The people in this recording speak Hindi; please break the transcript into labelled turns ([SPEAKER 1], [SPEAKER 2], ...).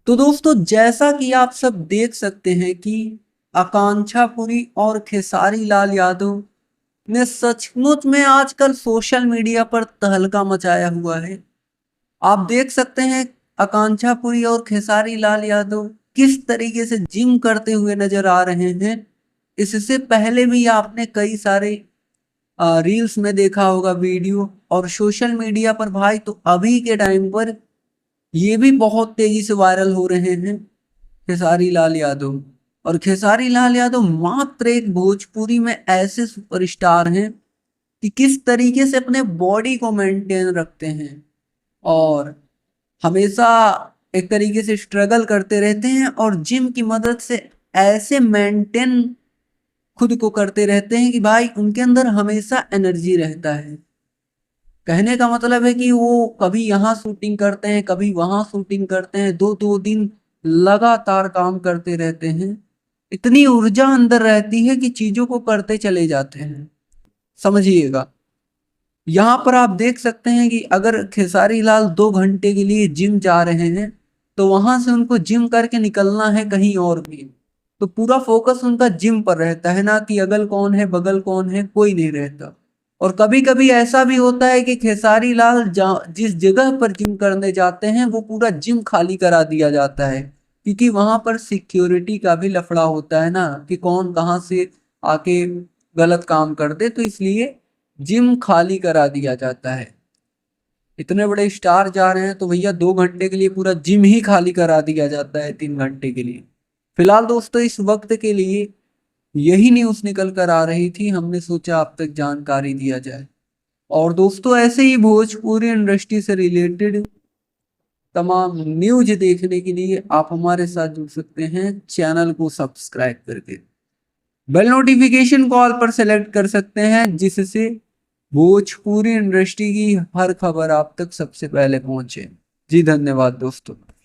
[SPEAKER 1] तो दोस्तों, जैसा कि आप सब देख सकते हैं कि आकांक्षा पुरी और खेसारी लाल यादव ने सचमुच में आजकल सोशल मीडिया पर तहलका मचाया हुआ है। आप देख सकते हैं आकांक्षा पुरी और खेसारी लाल यादव किस तरीके से जिम करते हुए नजर आ रहे हैं। इससे पहले भी आपने कई सारे रील्स में देखा होगा वीडियो, और सोशल मीडिया पर भाई तो अभी के टाइम पर ये भी बहुत तेजी से वायरल हो रहे हैं खेसारी लाल यादव। और खेसारी लाल यादव मात्र एक भोजपुरी में ऐसे सुपरस्टार हैं कि किस तरीके से अपने बॉडी को मेंटेन रखते हैं और हमेशा एक तरीके से स्ट्रगल करते रहते हैं, और जिम की मदद से ऐसे मेंटेन खुद को करते रहते हैं कि भाई उनके अंदर हमेशा एनर्जी रहता है। कहने का मतलब है कि वो कभी यहाँ शूटिंग करते हैं, कभी वहां शूटिंग करते हैं, दो दो दिन लगातार काम करते रहते हैं। इतनी ऊर्जा अंदर रहती है कि चीजों को करते चले जाते हैं। समझिएगा, यहाँ पर आप देख सकते हैं कि अगर खेसारी लाल 2 घंटे के लिए जिम जा रहे हैं तो वहां से उनको जिम करके निकलना है कहीं और भी, तो पूरा फोकस उनका जिम पर रहता है, ना कि अगल कौन है बगल कौन है, कोई नहीं रहता। और कभी कभी ऐसा भी होता है कि खेसारी लाल जिस जगह पर जिम करने जाते हैं वो पूरा जिम खाली करा दिया जाता है, क्योंकि वहां पर सिक्योरिटी का भी लफड़ा होता है ना, कि कौन कहाँ से आके गलत काम कर दे, तो इसलिए जिम खाली करा दिया जाता है। इतने बड़े स्टार जा रहे हैं तो भैया 2 घंटे के लिए पूरा जिम ही खाली करा दिया जाता है 3 घंटे के लिए। फिलहाल दोस्तों, इस वक्त के लिए यही न्यूज़ निकल कर आ रही थी, हमने सोचा आप तक जानकारी दिया जाए। और दोस्तों, ऐसे ही भोजपुरी इंडस्ट्री से रिलेटेड तमाम न्यूज देखने के लिए आप हमारे साथ जुड़ सकते हैं चैनल को सब्सक्राइब करके। बेल नोटिफिकेशन कॉल पर सेलेक्ट कर सकते हैं, जिससे भोजपुरी इंडस्ट्री की हर खबर आप तक सबसे पहले पहुंचे। जी धन्यवाद दोस्तों।